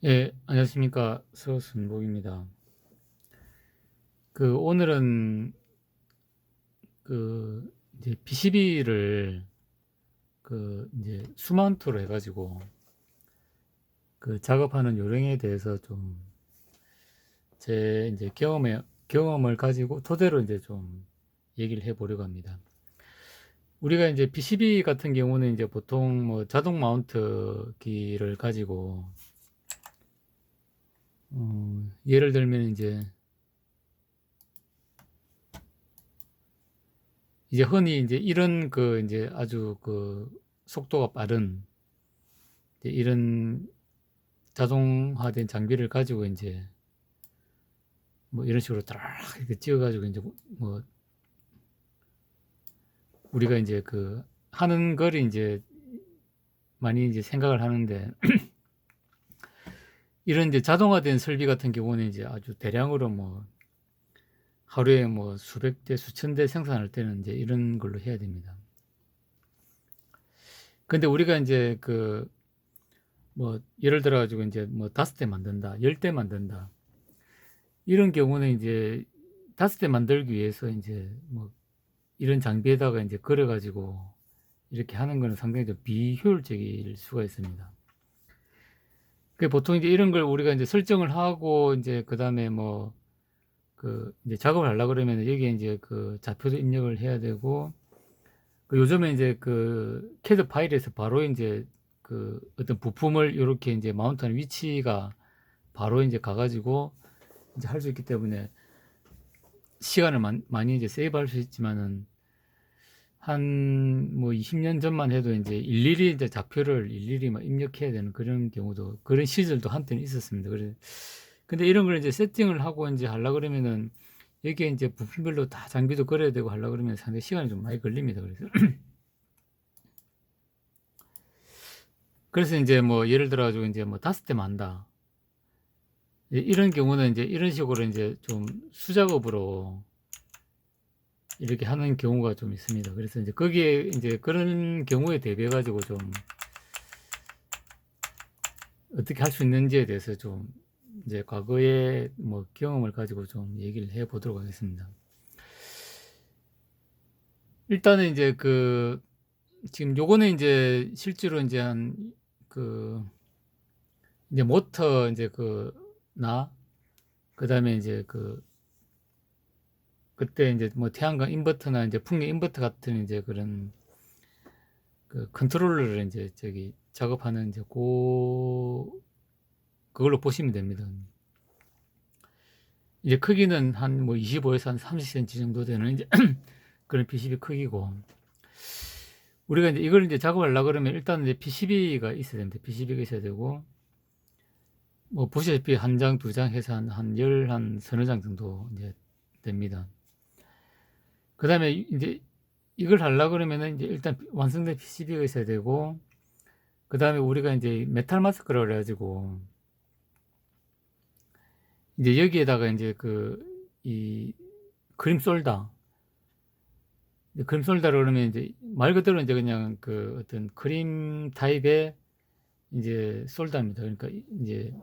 예, 안녕하십니까. 서순복입니다. 오늘은 이제 PCB를 이제 수마운트로 해가지고 작업하는 요령에 대해서 좀 제 이제 경험을 가지고 토대로 이제 좀 얘기를 해보려고 합니다. 우리가 이제 PCB 같은 경우는 이제 보통 뭐 자동 마운트 기를 가지고 예를 들면 이제 흔히 이제 이런 이제 아주 속도가 빠른 이제 이런 자동화된 장비를 가지고 이제 뭐 이런 식으로 딱 이렇게 찍어가지고 이제 뭐 우리가 이제 하는 거를 이제 많이 이제 생각을 하는데 이런 이제 자동화된 설비 같은 경우는 이제 아주 대량으로 뭐 하루에 뭐 수백 대 수천 대 생산할 때는 이제 이런 걸로 해야 됩니다. 근데 우리가 이제 뭐 예를 들어 가지고 이제 뭐 5대 만든다, 10대 만든다 이런 경우는 이제 5대 만들기 위해서 이제 뭐 이런 장비에다가 이제 걸어 가지고 이렇게 하는 거는 상당히 좀 비효율적일 수가 있습니다. 보통 이제 이런 걸 우리가 이제 설정을 하고 이제 그다음에 뭐 이제 작업을 하려 그러면 여기에 이제 좌표도 입력을 해야 되고 요즘에 이제 CAD 파일에서 바로 이제 어떤 부품을 이렇게 이제 마운트하는 위치가 바로 이제 가가지고 이제 할 수 있기 때문에 시간을 많이 이제 세이브할 수 있지만은 한 뭐 20년 전만 해도 이제 일일이 이제 좌표를 일일이 막 입력해야 되는 그런 경우도 그런 시절도 한때는 있었습니다. 근데 이런 걸 이제 세팅을 하고 이제 하려 그러면은 여기에 이제 부품별로 다 장비도 걸어야 되고 하려 그러면 상당히 시간이 좀 많이 걸립니다. 그래서 이제 뭐 예를 들어 가지고 이제 뭐 5대 만다. 이런 경우는 이제 이런 식으로 이제 좀 수작업으로 이렇게 하는 경우가 좀 있습니다. 그래서 이제 거기에 이제 그런 경우에 대비해 가지고 좀 어떻게 할 수 있는지에 대해서 좀 이제 과거의 뭐 경험을 가지고 좀 얘기를 해 보도록 하겠습니다. 일단은 이제 지금 요거는 이제 실제로 이제 이제 모터 이제 나 그다음에 이제 그때 이제 뭐 태양광 인버터나 이제 풍력 인버터 같은 이제 그런 컨트롤러를 이제 작업하는 이제 그걸로 보시면 됩니다. 이제 크기는 한 뭐 25에서 한 30cm 정도 되는 이제 그런 PCB 크기고 우리가 이제 이걸 이제 작업하려고 그러면 일단 이제 PCB가 있어야 됩니다. PCB가 있어야 되고 뭐 보시다시피 한 장, 두 장 해서 한 서너 장 정도 이제 됩니다. 그 다음에 이제 이걸 하려고 그러면은 이제 일단 완성된 PCB가 있어야 되고 그 다음에 우리가 이제 메탈 마스크라 그래가지고 이제 여기에다가 이제 이 그림 솔더 그림 솔더로 그러면 이제 말 그대로 이제 그냥 어떤 크림 타입의 이제 솔더입니다. 그러니까 이제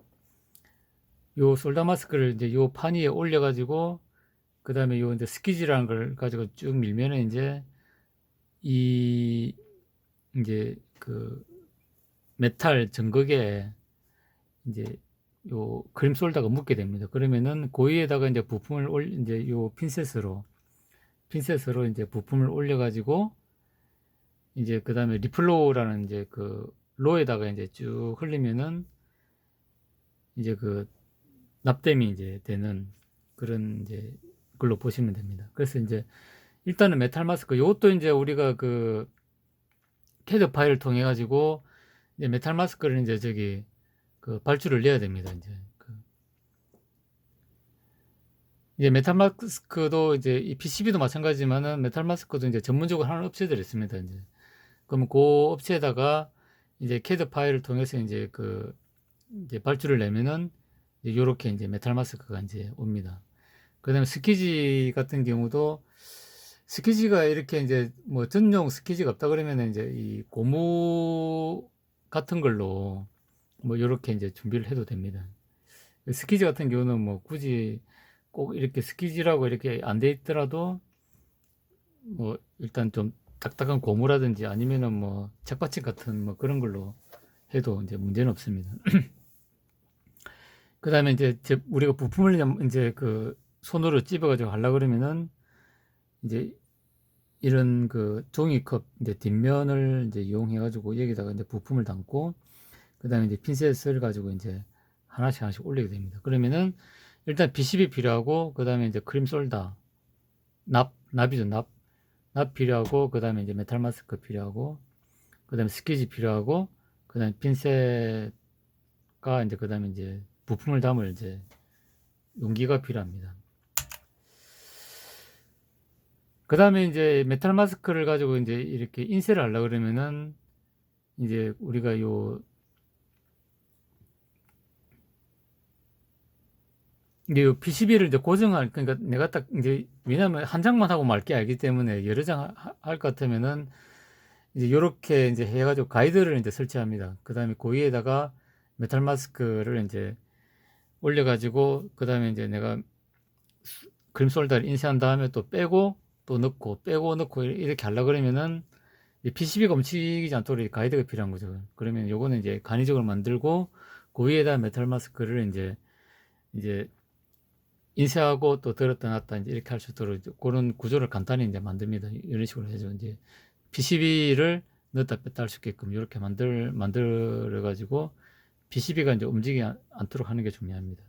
요 솔더 마스크를 이제 요 판 위에 올려가지고 그 다음에 요 이제 스키즈라는 걸 가지고 쭉 밀면은 이 이제 메탈 전극에 이제 요 그림 솔더가 묻게 됩니다. 그러면은 고위에다가 이제 부품을 이제 요 핀셋으로 이제 부품을 올려가지고 이제 그 다음에 리플로우라는 이제 로에다가 이제 쭉 흘리면은 이제 납땜이 이제 되는 그런 이제 걸로 보시면 됩니다. 그래서 이제 일단은 메탈 마스크 요것도 이제 우리가 캐드 파일을 통해 가지고 이제 메탈 마스크를 이제 발주를 내야 됩니다. 이제 메탈 마스크도 이제 이 PCB도 마찬가지지만은 메탈 마스크도 이제 전문적으로 하는 업체들이 있습니다. 이제 그러면 그 업체에다가 이제 캐드 파일을 통해서 이제 발주를 내면은 이제 요렇게 이제 메탈 마스크가 이제 옵니다. 그다음에 스키지 같은 경우도 스키지가 이렇게 이제 뭐 전용 스키지가 없다 그러면은 이제 이 고무 같은 걸로 뭐 요렇게 이제 준비를 해도 됩니다. 스키즈 같은 경우는 뭐 굳이 꼭 이렇게 스키즈라고 이렇게 안 돼 있더라도 뭐 일단 좀 딱딱한 고무라든지 아니면은 뭐 책받침 같은 뭐 그런 걸로 해도 이제 문제는 없습니다. 그 다음에 이제 우리가 부품을 이제 그 손으로 찝어가지고 하려 그러면은 이제 이런 그 종이컵 이제 뒷면을 이제 이용해가지고 여기다가 이제 부품을 담고 그 다음에 이제 핀셋을 가지고 이제 하나씩 하나씩 올리게 됩니다. 그러면은 일단 PCB 필요하고 그 다음에 이제 크림 솔더, 납이죠, 납 필요하고 그 다음에 이제 메탈 마스크 필요하고 그 다음에 스키지 필요하고 그 다음에 핀셋과 이제 그 다음에 이제 부품을 담을 이제 용기가 필요합니다. 그 다음에 이제 메탈 마스크를 가지고 이제 이렇게 인쇄를 하려고 그러면은 이제 우리가 이게 요 PCB를 이제 고정할, 그러니까 내가 딱 이제, 왜냐면 한 장만 하고 말 게 알기 때문에 여러 장 할 것 같으면은 이제 요렇게 이제 해가지고 가이드를 이제 설치합니다. 그 다음에 그 위에다가 메탈 마스크를 이제 올려가지고, 그 다음에 이제 내가 그림 솔더를 인쇄한 다음에 또 빼고, 또 넣고, 빼고 넣고 이렇게 하려고 그러면은 PCB가 움직이지 않도록 가이드가 필요한 거죠. 그러면 요거는 이제 간이적으로 만들고, 그 위에다 메탈 마스크를 이제 인쇄하고 또 들었다 놨다 이제 이렇게 할 수 있도록 그런 구조를 간단히 이제 만듭니다. 이런 식으로 해서 이제 PCB를 넣었다 뺐다 할 수 있게끔 이렇게 만들어 가지고 PCB가 이제 움직이지 않도록 하는 게 중요합니다.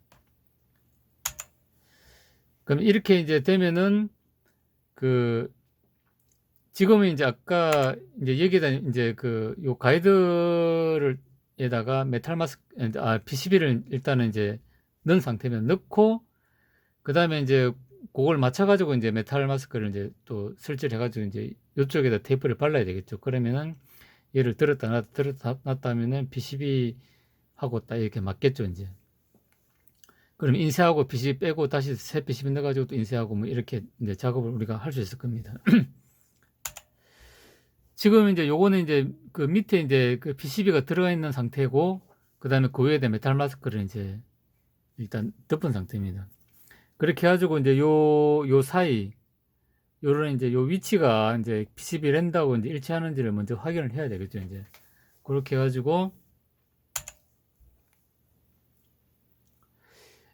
그럼 이렇게 이제 되면은 그 지금은 이제 아까 이제 여기다 이제 그 요 가이드를 에다가 메탈 마스크 PCB를 일단은 이제 넣은 상태면 넣고 그 다음에 이제 그걸 맞춰가지고 이제 메탈 마스크를 이제 또 설치를 해가지고 이제 이쪽에다 테이프를 발라야 되겠죠. 그러면은 얘를 들었다 놨다 하면은 PCB하고 딱 이렇게 맞겠죠, 이제. 그럼 인쇄하고 PCB 빼고 다시 새 PCB 넣어가지고 또 인쇄하고 뭐 이렇게 이제 작업을 우리가 할 수 있을 겁니다. 지금 이제 요거는 이제 그 밑에 이제 그 PCB가 들어가 있는 상태고, 그 다음에 그 위에다 메탈 마스크를 이제 일단 덮은 상태입니다. 그렇게 해가지고 이제 요 사이, 요런 이제 요 위치가 이제 PCB 랜드하고 이제 일치하는지를 먼저 확인을 해야 되겠죠, 이제. 그렇게 해가지고,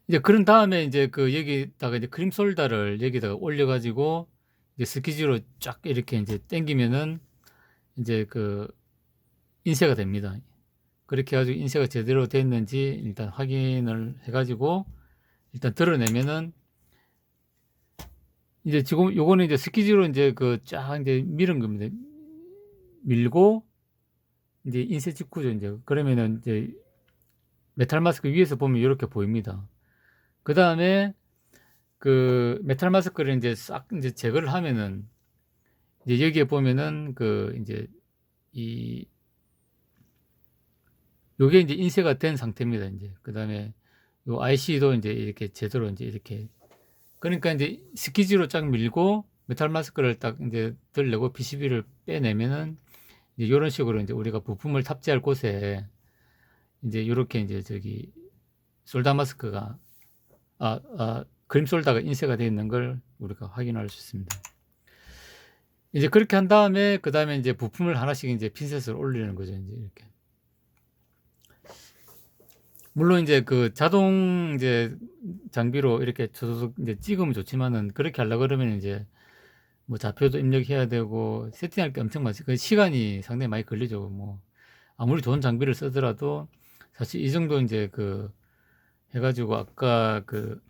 이제 그런 다음에 이제 그 여기다가 이제 크림 솔더를 여기다가 올려가지고, 이제 스키즈로 쫙 이렇게 이제 당기면은 이제 그 인쇄가 됩니다. 그렇게 해가지고 인쇄가 제대로 됐는지 일단 확인을 해가지고, 일단 드러내면은 이제 지금 요거는 이제 스키즈로 이제 그 쫙 이제 밀은 겁니다. 밀고 이제 인쇄 직후죠, 이제. 그러면은 이제 메탈 마스크 위에서 보면 이렇게 보입니다. 그 다음에 그 메탈 마스크를 이제 싹 이제 제거를 하면은 이제 여기에 보면은 그 이제 이 요게 이제 인쇄가 된 상태입니다, 이제. 그 다음에 요 IC도 이제 이렇게 제대로 이제 이렇게, 그러니까 이제 스키즈로 쫙 밀고 메탈 마스크를 딱 이제 들려고 PCB를 빼내면은 이제 이런 식으로 이제 우리가 부품을 탑재할 곳에 이제 이렇게 이제 저기 솔더 마스크가 그림 솔더가 인쇄가 되어 있는 걸 우리가 확인할 수 있습니다. 이제 그렇게 한 다음에 그 다음에 이제 부품을 하나씩 이제 핀셋을 올리는 거죠, 이제 이렇게. 물론 이제 그 자동 이제 장비로 이렇게 저도 이제 찍으면 좋지만은 그렇게 하려고 그러면 이제 뭐 좌표도 입력해야 되고 세팅할 게 엄청 많지. 그 시간이 상당히 많이 걸리죠. 뭐 아무리 좋은 장비를 쓰더라도 사실 이 정도 이제 그 해가지고 아까 그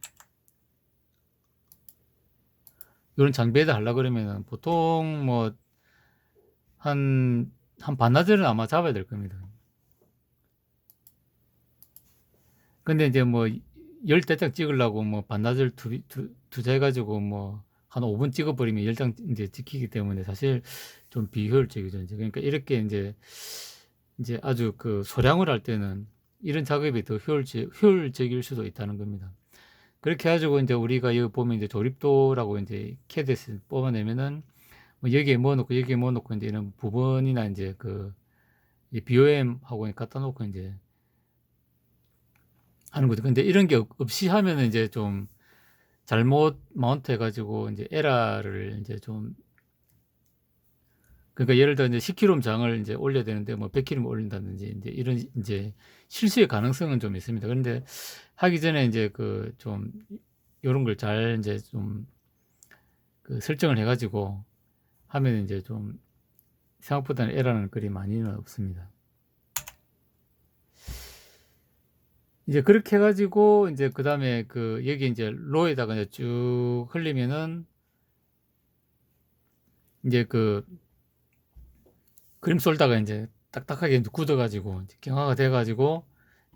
이런 장비에다 하려고 그러면은 보통 뭐 한 반나절은 아마 잡아야 될 겁니다. 근데 이제 뭐 10대장 찍으려고 뭐 반나절 투자해가지고 뭐 한 5분 찍어버리면 10장 이제 찍히기 때문에 사실 좀 비효율적이죠. 이제 그러니까 이렇게 이제 아주 그 소량을 할 때는 이런 작업이 더 효율적일 수도 있다는 겁니다. 그렇게 해가지고 이제 우리가 여기 보면 이제 조립도라고 이제 캐드에서 뽑아내면은 뭐 여기에 뭐 놓고 여기에 뭐 놓고 이제 이런 부분이나 이제 그 BOM 하고 갖다 놓고 이제 하는 거죠. 근데 이런 게 없이 하면은 이제 좀 잘못 마운트 해가지고 이제 에러를 이제 좀, 그러니까 예를 들어 이제 10km 장을 이제 올려야 되는데 뭐 100km 올린다든지 이제 이런 이제 실수의 가능성은 좀 있습니다. 그런데 하기 전에 이제 그 좀 요런 걸 잘 이제 좀 그 설정을 해가지고 하면 이제 좀 생각보다는 에러는 그리 많이는 없습니다. 이제 그렇게 해가지고 이제 그 다음에 그 여기 이제 로에다가 이제 쭉 흘리면은 이제 그 그림 쏠다가 이제 딱딱하게 굳어가지고 이제 경화가 돼가지고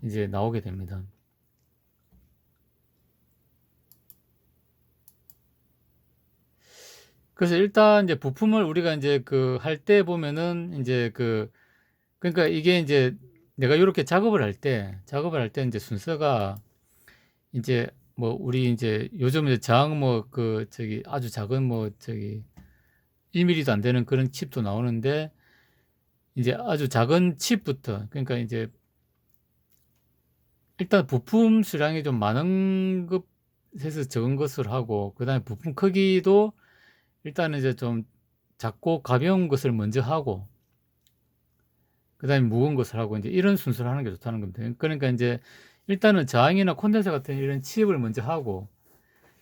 이제 나오게 됩니다. 그래서 일단 이제 부품을 우리가 이제 그 할 때 보면은 이제 그 그러니까 이게 이제 내가 이렇게 작업을 할 때 이제 순서가 이제 뭐 우리 이제 요즘 이제 장 뭐 그 저기 아주 작은 뭐 저기 1mm도 안 되는 그런 칩도 나오는데 이제 아주 작은 칩부터 그러니까 이제 일단 부품 수량이 좀 많은 것에서 적은 것을 하고 그다음에 부품 크기도 일단은 이제 좀 작고 가벼운 것을 먼저 하고 그다음에 무거운 것을 하고 이제 이런 순서를 하는 게 좋다는 겁니다. 그러니까 이제 일단은 저항이나 콘덴서 같은 이런 칩을 먼저 하고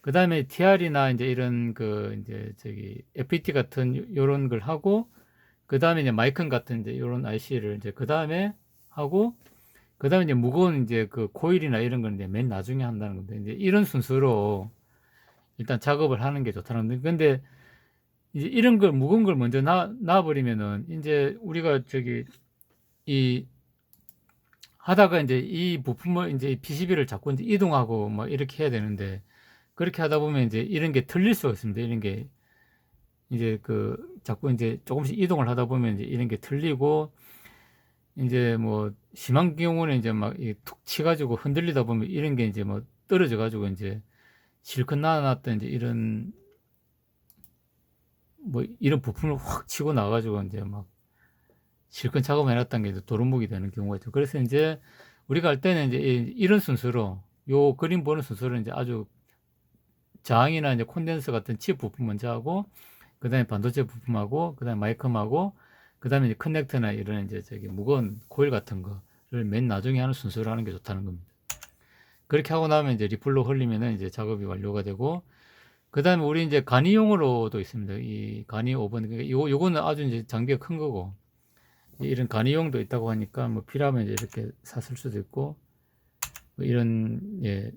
그다음에 TR이나 이제 이런 그 이제 저기 FET 같은 요런 걸 하고 그다음에 이제 마이크론 같은 이제 요런 IC를 이제 그다음에 하고 그다음에 이제 무거운 이제 그 코일이나 이런 건 이제 맨 나중에 한다는 건데 이제 이런 순서로 일단 작업을 하는 게 좋다는 건데 근데 이제 이런 걸 무거운 걸 먼저 놔버리면은 이제 우리가 저기 이 하다가 이제 이 부품을 이제 PCB를 자꾸 이제 이동하고 막 이렇게 해야 되는데 그렇게 하다 보면 이제 이런 게 틀릴 수가 있습니다. 이런 게 이제 그 자꾸 이제 조금씩 이동을 하다 보면 이제 이런 게 틀리고 이제 뭐 심한 경우는 이제 막 툭 치가지고 흔들리다 보면 이런 게 이제 뭐 떨어져 가지고 이제 실컷 놔놨던 이제 이런 뭐 이런 부품을 확 치고 나가지고 이제 막 실컷 작업해놨던 게 이제 도루묵이 되는 경우가 있죠. 그래서 이제 우리가 할 때는 이제 이런 순서로 요 그림 보는 순서로 이제 아주 저항이나 이제 콘덴서 같은 칩 부품 먼저 하고 그다음에 반도체 부품하고 그다음에 마이크하고 그다음에 이제 커넥터나 이런 이제 저기 무거운 코일 같은 거를 맨 나중에 하는 순서로 하는 게 좋다는 겁니다. 그렇게 하고 나면 이제 리플로 흘리면은 이제 작업이 완료가 되고 그다음에 우리 이제 간이용으로도 있습니다. 이 간이 오븐 그러니까 요거는 아주 이제 장비가 큰 거고 이런 간이용도 있다고 하니까 뭐 필요하면 이제 이렇게 샀을 수도 있고 뭐 이런 예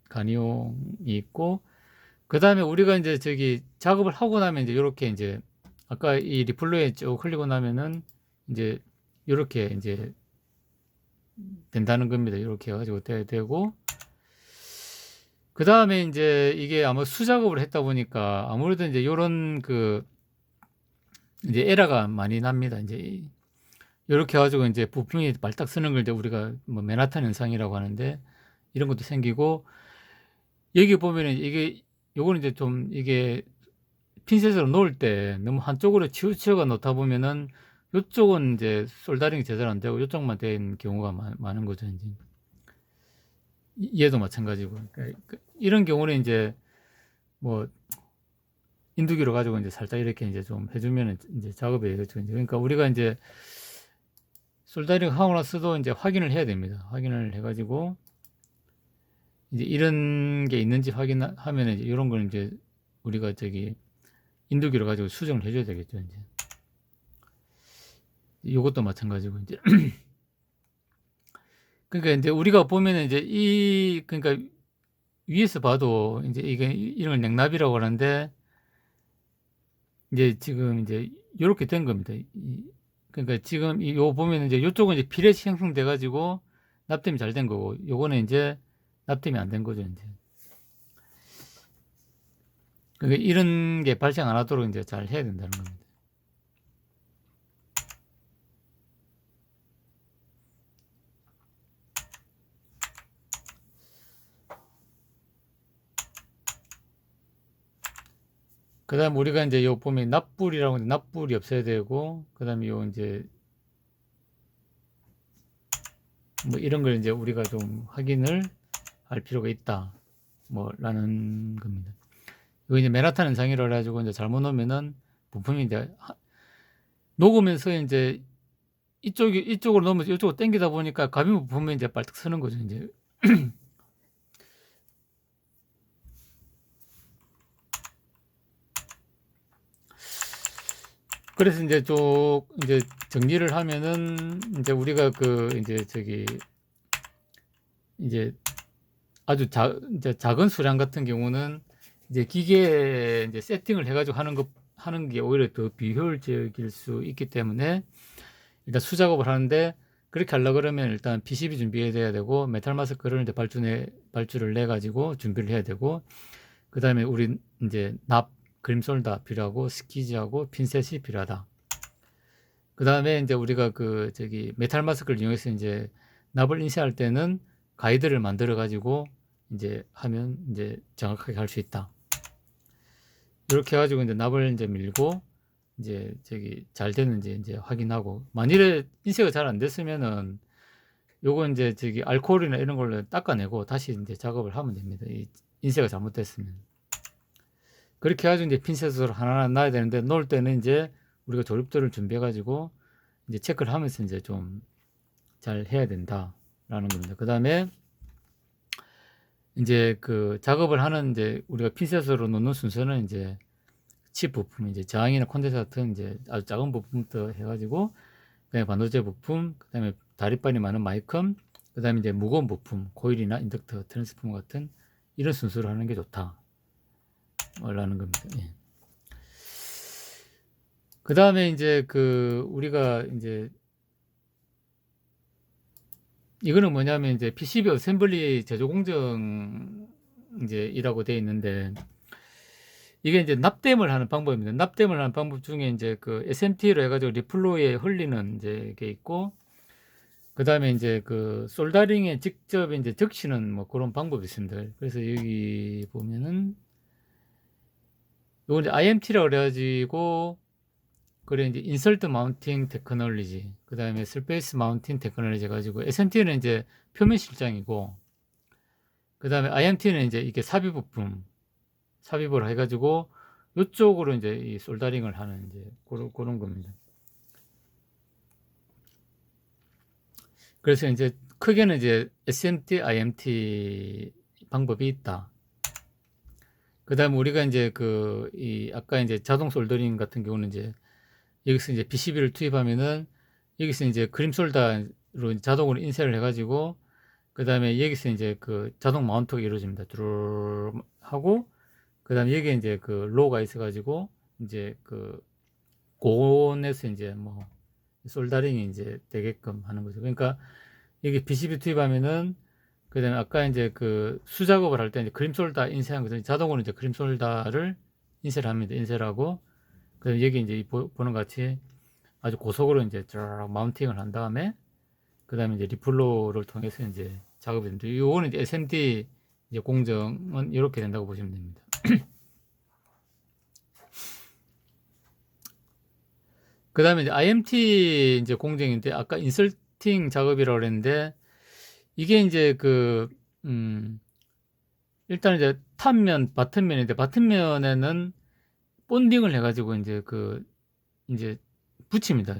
간이용이 있고 그 다음에 우리가 이제 저기 작업을 하고 나면 이제 이렇게 이제 아까 이 리플로에 쭉 흘리고 나면은 이제 이렇게 이제 된다는 겁니다. 이렇게 해가지고 돼야 되고 그 다음에 이제 이게 아마 수작업을 했다 보니까 아무래도 이제 요런 그 이제 에러가 많이 납니다. 이제 이렇게 해가지고 이제 부품이 발딱 쓰는 걸 이제 우리가 뭐 맨하탄 현상이라고 하는데 이런 것도 생기고 여기 보면은 이게 요거는 이제 좀 이게 핀셋으로 놓을 때 너무 한쪽으로 치우치어가 놓다 보면은 요쪽은 이제 솔더링이 제대로 안 되고 요쪽만 된 경우가 많은 거죠. 이제 얘도 마찬가지고 그러니까 이런 경우는 이제 뭐 인두기로 가지고 이제 살짝 이렇게 이제 좀 해주면은 이제 작업이 되겠죠. 그러니까 우리가 이제 솔더링 하고 나서도 이제 확인을 해야 됩니다. 확인을 해가지고 이제 이런 게 있는지 확인하면 이제 이런 걸 이제 우리가 저기 인두기로 가지고 수정을 해줘야 되겠죠. 이제 이것도 마찬가지고 이제 그러니까 이제 우리가 보면은 이제 그러니까 위에서 봐도 이제 이게 이런 걸 냉납이라고 하는데 이제 지금 이제 이렇게 된 겁니다. 그러니까 지금 요 보면 이제 요쪽은 이제 피렛이 형성돼 가지고 납땜이 잘 된 거고 요거는 이제 납땜이 안 된 거죠. 이제 그러니까 이런 게 발생 안 하도록 이제 잘 해야 된다는 겁니다. 그 다음 우리가 이제 요 보면 납불이라고 하는데 납불이 없어야 되고 그 다음에 요 이제 뭐 이런 걸 이제 우리가 좀 확인을 할 필요가 있다. 뭐 라는 겁니다. 이거 이제 맨하탄 현상이라 가지고 이제 잘못 놓으면은 부품이 이제 녹으면서 이제 이쪽으로 넘어서 이쪽으로 당기다 보니까 가변 부품이 이제 발탁 서는 거죠, 이제. 그래서 이제 쭉 이제 정리를 하면은 이제 우리가 이제 이제 아주 이제 작은 수량 같은 경우는 이제 기계에 이제 세팅을 해가지고 하는 게 오히려 더 비효율적일 수 있기 때문에 일단 수작업을 하는데, 그렇게 하려고 그러면 일단 PCB 준비해야 되고, 메탈 마스크를 이제 발주를 내 가지고 준비를 해야 되고, 그 다음에 우리 이제 그림 솔더 필요하고, 스키즈하고 핀셋이 필요하다. 그 다음에 이제 우리가 메탈 마스크를 이용해서 이제 납을 인쇄할 때는 가이드를 만들어 가지고 이제 하면 이제 정확하게 할 수 있다. 이렇게 해가지고 이제 납을 이제 밀고 이제 잘 되는지 이제 확인하고, 만일에 인쇄가 잘 안 됐으면은 요거 이제 알코올이나 이런 걸로 닦아내고 다시 이제 작업을 하면 됩니다. 이 인쇄가 잘못됐으면. 그렇게 해가지고 이제 핀셋으로 하나하나 놔야 되는데, 놓을 때는 이제 우리가 조립도를 준비해 가지고 이제 체크를 하면서 이제 좀 잘 해야 된다라는 겁니다. 그 다음에 이제 작업을 하는 이제 우리가 핀셋으로 놓는 순서는 이제 칩 부품, 이제 저항이나 콘덴서 같은 이제 아주 작은 부품부터 해가지고, 그다음에 반도체 부품, 그다음에 다리빨이 많은 마이컴, 그다음에 이제 무거운 부품, 코일이나 인덕터, 트랜스포머 같은 이런 순서로 하는 게 좋다. 라는 겁니다. 예. 그 다음에 이제 우리가 이제 이거는 뭐냐면 이제 PCB 어셈블리 제조 공정 이제 이라고 되어 있는데, 이게 이제 납땜을 하는 방법입니다. 납땜을 하는 방법 중에 이제 SMT로 해가지고 리플로에 흘리는 이제 게 있고, 그 다음에 이제 솔더링에 직접 이제 적시는 뭐 그런 방법이 있습니다. 그래서 여기 보면은 요거 이제 IMT라고 그래가지고, 그래 이제 인설트 마운팅 테크놀로지, 그 다음에 스페이스 마운팅 테크놀로지 해가지고, SMT는 이제 표면 실장이고, 그 다음에 IMT는 이제 이게 삽입을 해가지고 이쪽으로 이제 이 솔더링을 하는 이제 그런 겁니다. 그래서 이제 크게는 이제 SMT, IMT 방법이 있다. 그 다음에 우리가 이제 아까 이제 자동 솔더링 같은 경우는 이제 여기서 이제 PCB를 투입하면은 여기서 이제 그림 솔더로 자동으로 인쇄를 해가지고, 그 다음에 여기서 이제 자동 마운트가 이루어집니다. 두루룩 하고, 그 다음에 여기에 이제 로가 있어가지고, 이제 고온에서 이제 뭐, 솔더링이 이제 되게끔 하는 거죠. 그러니까, 여기 PCB 투입하면은, 그 다음에 아까 이제 수작업을 할 때 이제 그림 솔더 인쇄한 거죠. 자동으로 이제 그림 솔더를 인쇄를 합니다. 인쇄를 하고, 그 다음에 여기 이제 보는 것 같이 아주 고속으로 이제 쫙 마운팅을 한 다음에, 그 다음에 이제 리플로를 통해서 이제 작업이 됩니다. 요거는 이제 SMT 이제 공정은 이렇게 된다고 보시면 됩니다. 그 다음에 이제 IMT 이제 공정인데, 아까 인설팅 작업이라고 그랬는데, 이게 이제 일단 이제 탑면, 바텀면인데, 바텀면에는 본딩을 해가지고 이제 이제 붙입니다.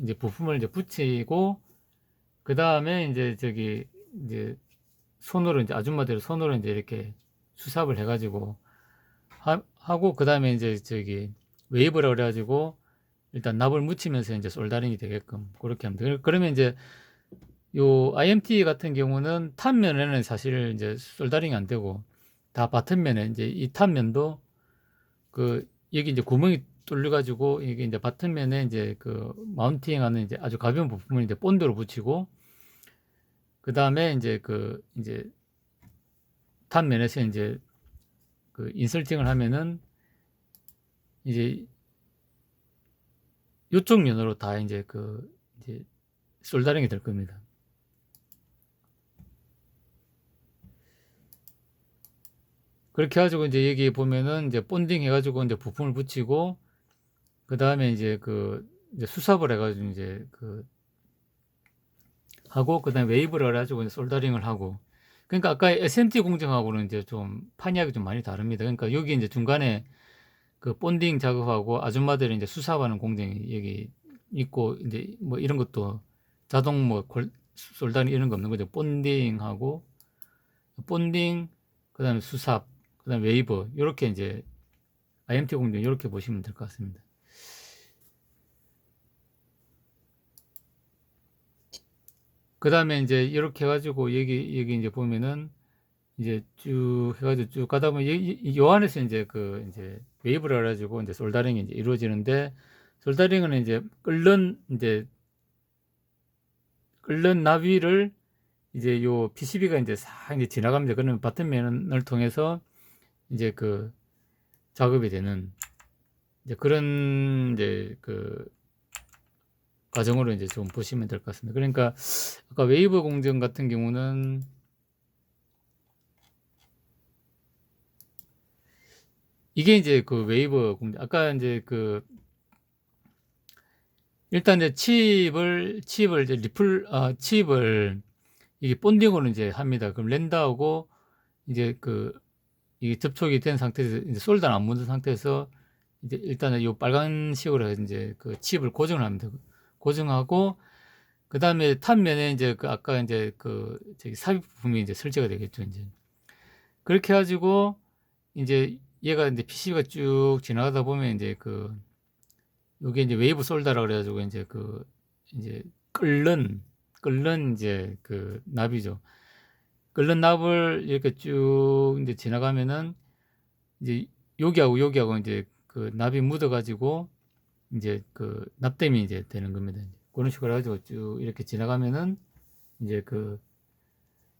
이제 부품을 이제 붙이고, 그 다음에 이제 이제 손으로 이제 아줌마들 손으로 이제 이렇게 수삽을 해가지고 하고, 그 다음에 이제 웨이브라고 그래가지고 일단 납을 묻히면서 이제 솔더링이 되게끔 그렇게 합니다. 그러면 이제 요 IMT 같은 경우는 탑면에는 사실 이제 솔더링이 안 되고, 다 바텀면에 이제 이 탑면도 여기 이제 구멍이 뚫려 가지고, 이게 이제 바텀면에 이제 마운팅하는 이제 아주 가벼운 부품을 이제 본드로 붙이고, 그 다음에 이제 이제 탑면에서 이제 인설팅을 하면은 이제 요쪽 면으로 다 이제 이제 솔더링이 될 겁니다. 그렇게 해가지고 이제 여기 보면은 이제 본딩 해가지고 이제 부품을 붙이고, 그 다음에 이제 이제 수삽을 해가지고 이제 하고 그다음에 웨이브를 가지고 이제 솔더링을 하고. 그러니까 아까 SMT 공정하고는 이제 좀 판이하기 좀 많이 다릅니다. 그러니까 여기 이제 중간에 그 본딩 작업하고 아줌마들이 이제 수사하는 공정이 여기 있고 이제 뭐 이런 것도 자동 뭐 솔더링 이런 거 없는 거죠. 본딩 그다음에 수삽 그다음에 웨이브 이렇게 이제 IMT 공정 이렇게 보시면 될 것 같습니다. 그 다음에 이제 이렇게 해가지고 여기 이제 보면은 이제 쭉 해가지고 쭉 가다 보면 요 안에서 이제 그 이제 웨이브를 해가지고 이제 솔더링이 이제 이루어지는데 솔더링은 이제 끓는 나비를 이제 요 PCB가 이제 싹 이제 지나갑니다. 그러면 바텀면을 통해서 이제 그 작업이 되는 이제 그런 이제 그 과정으로 이제 좀 보시면 될 것 같습니다. 그러니까 아까 웨이브 공정 같은 경우는 이게 이제 그 웨이브 공정 아까 이제 그 일단 이제 칩을 이제 칩을 이게 본딩으로 이제 합니다. 그럼 랜다하고 이제 그 이게 접촉이 된 상태에서 이제 솔더는 안 묻은 상태에서 이제 일단은 요 빨간식으로 해서 이제 그 칩을 고정을 합니다. 고정하고 그 다음에 탑면에 이제 그 아까 이제 그 저기 삽입 부품이 이제 설치가 되겠죠. 이제 그렇게 해가지고 이제 얘가 이제 PCB가 쭉 지나가다 보면 이제 그 요게 이제 웨이브 솔더라 그래가지고 이제 그 이제 끓는 이제 그 납이죠. 끓는 납을 이렇게 쭉 이제 지나가면은 이제 여기하고 이제 그 납이 묻어가지고 이제 그 납땜이 이제 되는 겁니다. 그런 식으로 해가지고 쭉 이렇게 지나가면은 이제 그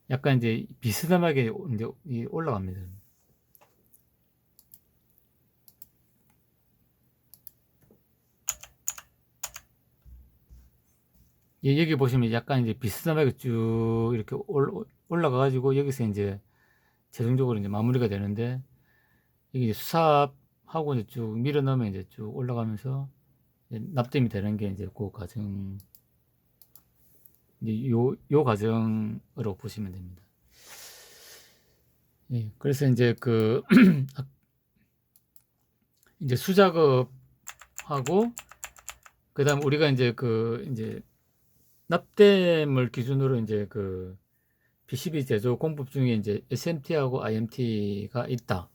약간 이제 비스듬하게 이제 올라갑니다. 여기 보시면 약간 이제 비스듬하게 쭉 이렇게 올라가가지고 여기서 이제 최종적으로 이제 마무리가 되는데 이게 이제 수삽하고 이제 쭉 밀어 넣으면 이제 쭉 올라가면서 이제 납땜이 되는 게 이제 그 과정 이제 요 과정으로 보시면 됩니다. 예, 그래서 이제 그 이제 수작업하고 그다음 우리가 이제 그 이제 납땜을 기준으로 이제 그 PCB 제조 공법 중에 이제 SMT하고 IMT가 있다.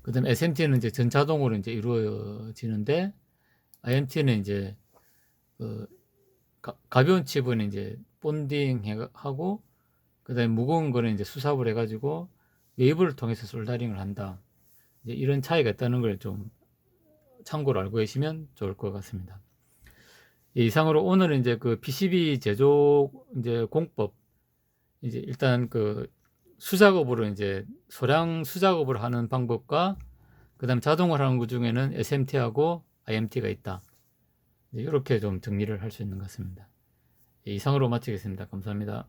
그다음 SMT는 이제 전자동으로 이제 이루어지는데 IMT는 이제 그 가벼운 칩은 이제 본딩 하고 그다음에 무거운 거는 이제 수삽을 해가지고 웨이브를 통해서 솔더링을 한다. 이제 이런 차이가 있다는 걸 좀 참고로 알고 계시면 좋을 것 같습니다. 이상으로 오늘은 이제 그 PCB 제조 이제 공법 이제 일단 그 수작업으로 이제 소량 수작업을 하는 방법과 그다음 자동을 하는 것 중에는 SMT하고 IMT가 있다. 이렇게 좀 정리를 할 수 있는 것 같습니다. 이상으로 마치겠습니다. 감사합니다.